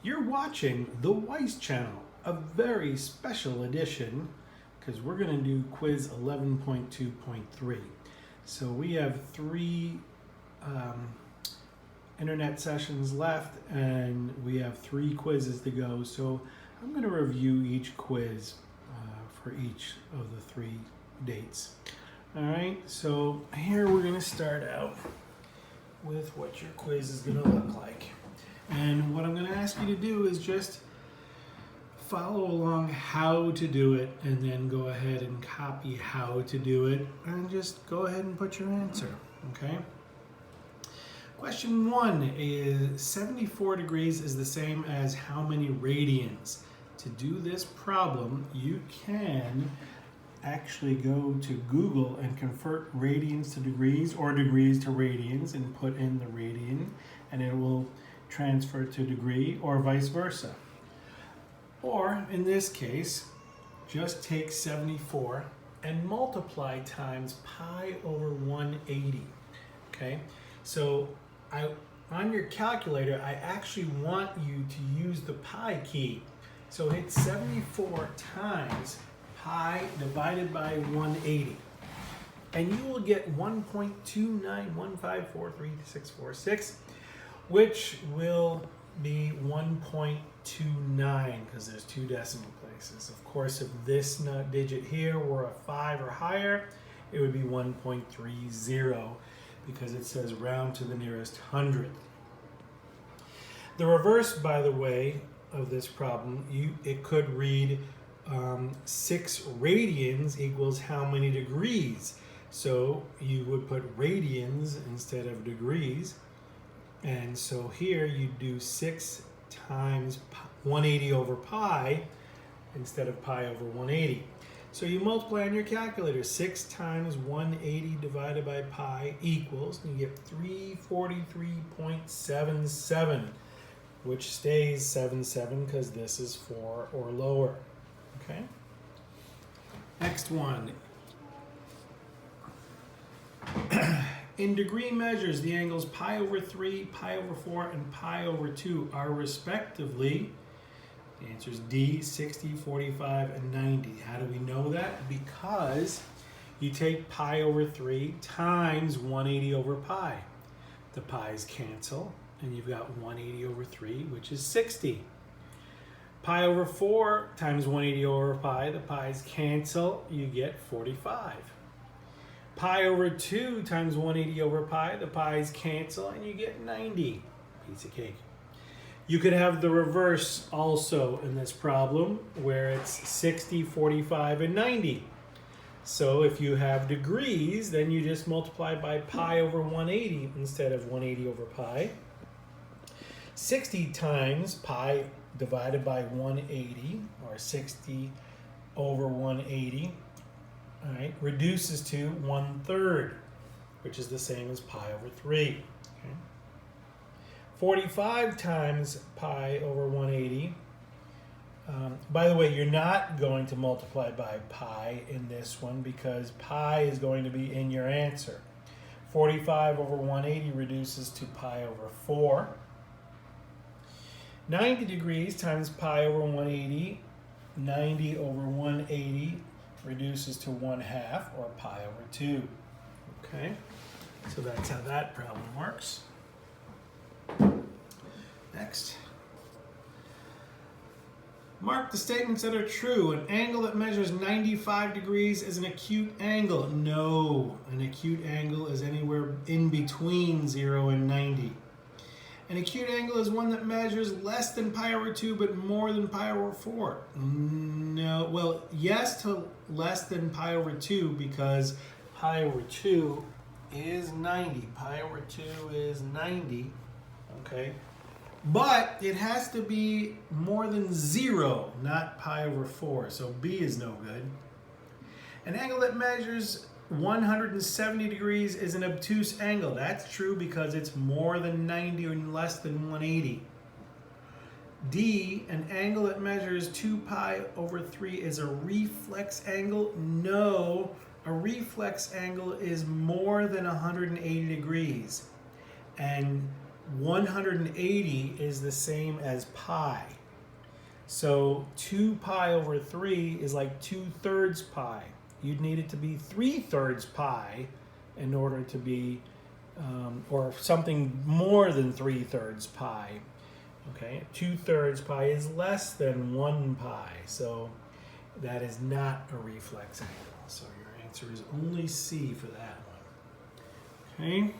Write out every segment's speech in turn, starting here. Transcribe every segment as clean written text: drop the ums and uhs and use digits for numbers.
You're watching the Weiss channel, a very special edition, because we're going to do quiz 11.2.3. So we have three internet sessions left, and we have three quizzes to go. So I'm going to review each quiz for each of the three dates. All right, so here we're going to start out with what your quiz is going to look like. And what I'm going to ask you to do is just follow along how to do it, and then go ahead and copy how to do it, and just go ahead and put your answer, okay? Question 1 is 74 degrees is the same as how many radians? To do this problem, you can actually go to Google and convert radians to degrees or degrees to radians and put in the radian, and it will transfer to degree, or vice versa. Or in this case, just take 74 and multiply times pi over 180. Okay, so on your calculator, I actually want you to use the pi key. So hit 74 times pi divided by 180. And you will get 1.291543646, which will be 1.29 because there's two decimal places. Of course, if this digit here were a 5 or higher, it would be 1.30 because it says round to the nearest hundredth. The reverse, by the way, of this problem, it could read 6 radians equals how many degrees. So you would put radians instead of degrees. And so here you do 6 times 180 over pi instead of pi over 180. So you multiply on your calculator. 6 times 180 divided by pi equals, and you get 343.77, which stays 77 because this is 4 or lower. Okay? Next one. In degree measures, the angles pi over 3, pi over 4, and pi over 2 are respectively, the answer is D, 60, 45, and 90. How do we know that? Because you take pi over 3 times 180 over pi. The pi's cancel, and you've got 180 over 3, which is 60. Pi over 4 times 180 over pi, the pi's cancel, you get 45. Pi over 2 times 180 over pi, the pi's cancel, and you get 90. Piece of cake. You could have the reverse also in this problem, where it's 60, 45, and 90. So if you have degrees, then you just multiply by pi over 180 instead of 180 over pi. 60 times pi divided by 180, or 60 over 180. All right, reduces to 1/3, which is the same as pi over 3. Okay. 45 times pi over 180. By the way, you're not going to multiply by pi in this one because pi is going to be in your answer. 45 over 180 reduces to pi over 4. 90 degrees times pi over 180. 90 over 180 reduces to 1/2, or pi over 2. Okay, so that's how that problem works. Next. Mark the statements that are true. An angle that measures 95 degrees is an acute angle. No, an acute angle is anywhere in between 0 and 90. An acute angle is one that measures less than pi over 2 but more than pi over 4. No, well, yes to less than pi over 2 because pi over 2 is 90. Pi over 2 is 90, okay? But it has to be more than 0, not pi over 4, so B is no good. An angle that measures 170 degrees is an obtuse angle. That's true because it's more than 90 and less than 180. D, an angle that measures 2 pi over 3 is a reflex angle. No, a reflex angle is more than 180 degrees. And 180 is the same as pi. So 2 pi over 3 is like 2/3 pi. You'd need it to be 3/3 pi in order to be, or something more than 3/3 pi. Okay, 2/3 pi is less than 1 pi. So that is not a reflex angle. So your answer is only C for that one. Okay.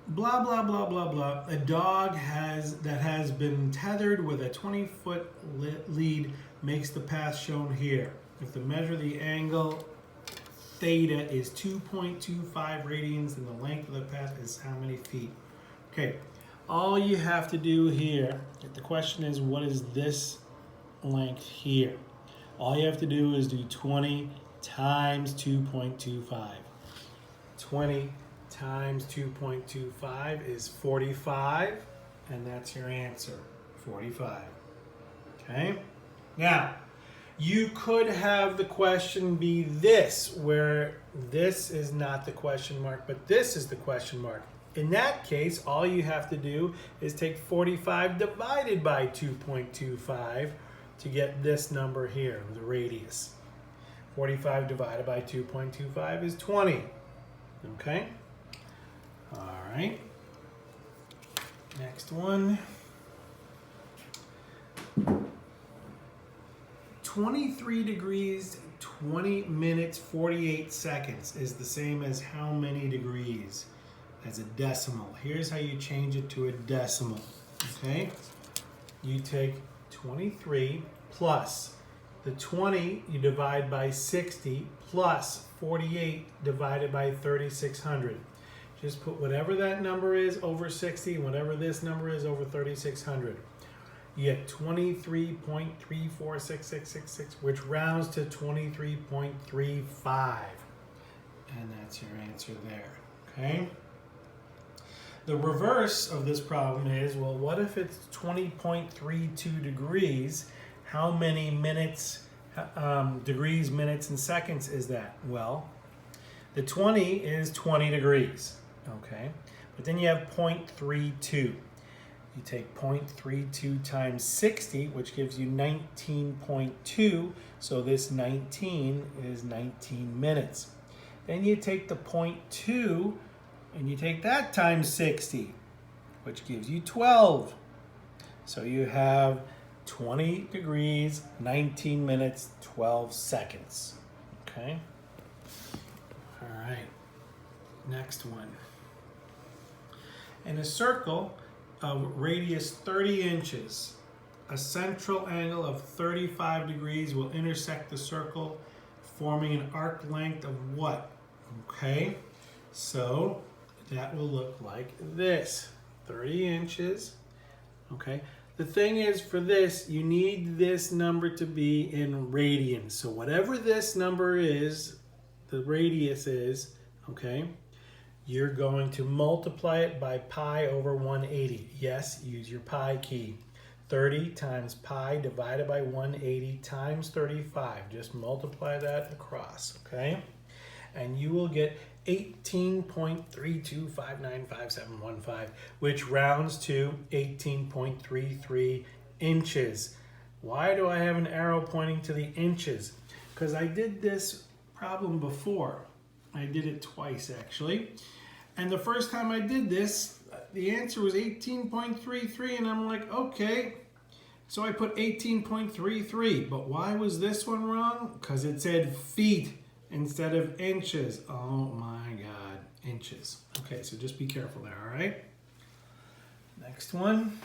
Blah, blah, blah, blah, blah. A dog that has been tethered with a 20-foot lead makes the path shown here. If the measure of the angle theta is 2.25 radians, then the length of the path is how many feet? Okay, all you have to do here, the question is, what is this length here? All you have to do is do 20 times 2.25. 20 times 2.25 is 45, and that's your answer, 45. Okay? Now, you could have the question be this, where this is not the question mark, but this is the question mark. In that case, all you have to do is take 45 divided by 2.25 to get this number here, the radius. 45 divided by 2.25 is 20. Okay? All right. Next one. 23 degrees, 20 minutes, 48 seconds is the same as how many degrees? As a decimal. Here's how you change it to a decimal. Okay? You take 23 plus the 20 you divide by 60 plus 48 divided by 3600. Just put whatever that number is over 60 and whatever this number is over 3600. You get 23.346666, which rounds to 23.35. And that's your answer there. Okay? The reverse of this problem is, well, what if it's 20.32 degrees? How many minutes, degrees, minutes, and seconds is that? Well, the 20 is 20 degrees, okay? But then you have 0.32. You take 0.32 times 60, which gives you 19.2, so this 19 is 19 minutes. Then you take the 0.2, and you take that times 60, which gives you 12. So you have 20 degrees, 19 minutes, 12 seconds. Okay? All right. Next one. In a circle of radius 30 inches, a central angle of 35 degrees will intersect the circle, forming an arc length of what? Okay? So that will look like this, 30 inches, okay? The thing is, for this, you need this number to be in radians. So whatever this number is, the radius is, okay, you're going to multiply it by pi over 180. Yes, use your pi key. 30 times pi divided by 180 times 35. Just multiply that across, okay? And you will get 18.32595715, which rounds to 18.33 inches. Why do I have an arrow pointing to the inches? Because I did this problem before. I did it twice, actually. And the first time I did this, the answer was 18.33, and I'm like, okay. So I put 18.33, but why was this one wrong? Because it said feet instead of inches. Oh my God, inches. Okay, so just be careful there, all right? Next one.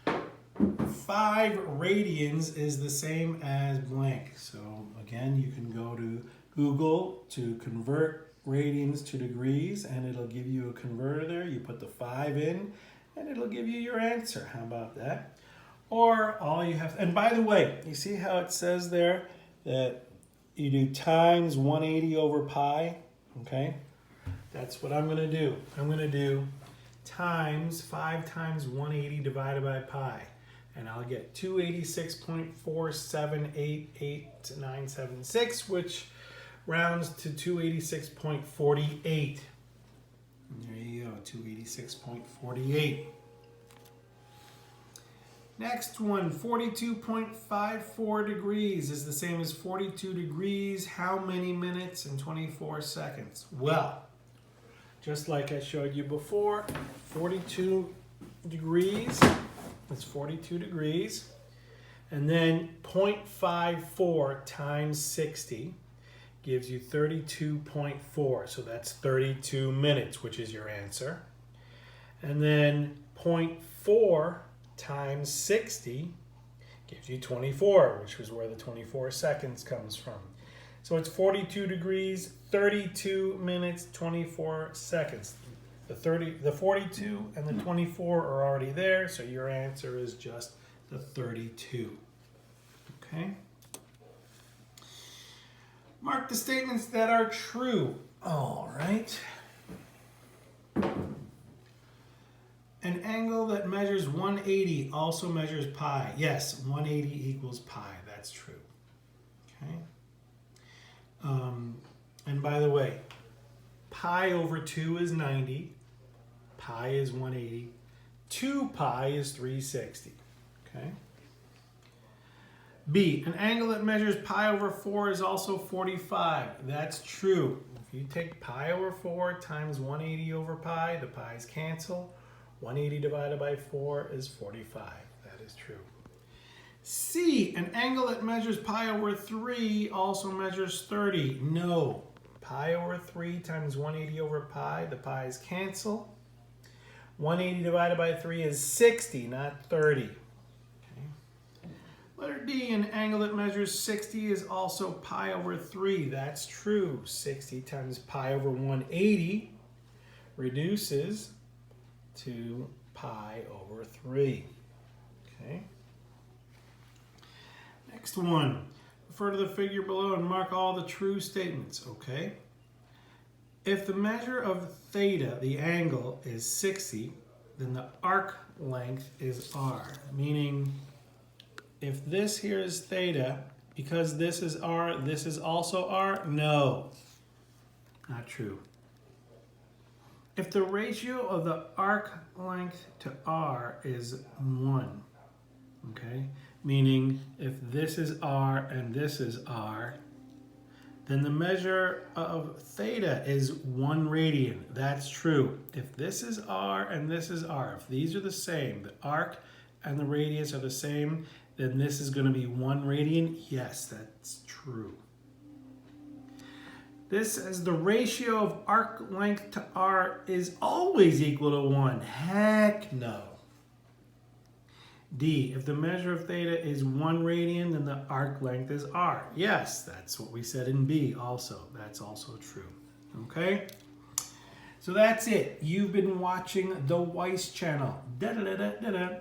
5 radians is the same as blank. So again, you can go to Google to convert radians to degrees, and it'll give you a converter there. You put the 5 in, and it'll give you your answer. How about that? Or all you have, and by the way, you see how it says there that you do times 180 over pi, okay? That's what I'm going to do. I'm going to do times 5 times 180 divided by pi. And I'll get 286.47888976, which rounds to 286.48. And there you go, 286.48. Next one, 42.54 degrees is the same as 42 degrees. How many minutes and 24 seconds? Well, just like I showed you before, 42 degrees, that's 42 degrees. And then 0.54 times 60 gives you 32.4. So that's 32 minutes, which is your answer. And then 0.4 times 60 gives you 24, which is where the 24 seconds comes from. So it's 42 degrees, 32 minutes, 24 seconds. The 42 and the 24 are already there, so your answer is just the 32. Okay? Mark the statements that are true. All right. An angle that measures 180 also measures pi. Yes, 180 equals pi. That's true. Okay. And by the way, pi over 2 is 90. Pi is 180. 2 pi is 360. Okay. B, an angle that measures pi over 4 is also 45. That's true. If you take pi over 4 times 180 over pi, the pi's cancel. 180 divided by 4 is 45. That is true. C, an angle that measures pi over 3 also measures 30. No. Pi over 3 times 180 over pi, the pi's cancel. 180 divided by 3 is 60, not 30. Okay. Letter D, an angle that measures 60 is also pi over 3. That's true. 60 times pi over 180 reduces to pi over 3. Okay. Next one. Refer to the figure below and mark all the true statements. Okay. If the measure of theta, the angle, is 60, then the arc length is r. Meaning, if this here is theta, because this is r, this is also r? No. Not true. If the ratio of the arc length to r is 1, okay, meaning if this is r and this is r, then the measure of theta is 1 radian. That's true. If this is r and this is r, if these are the same, the arc and the radius are the same, then this is going to be 1 radian. Yes, that's true. This says the ratio of arc length to r is always equal to 1. Heck no. D, if the measure of theta is 1 radian, then the arc length is r. Yes, that's what we said in B also. That's also true. Okay? So that's it. You've been watching the Weiss channel. Da-da-da-da-da-da.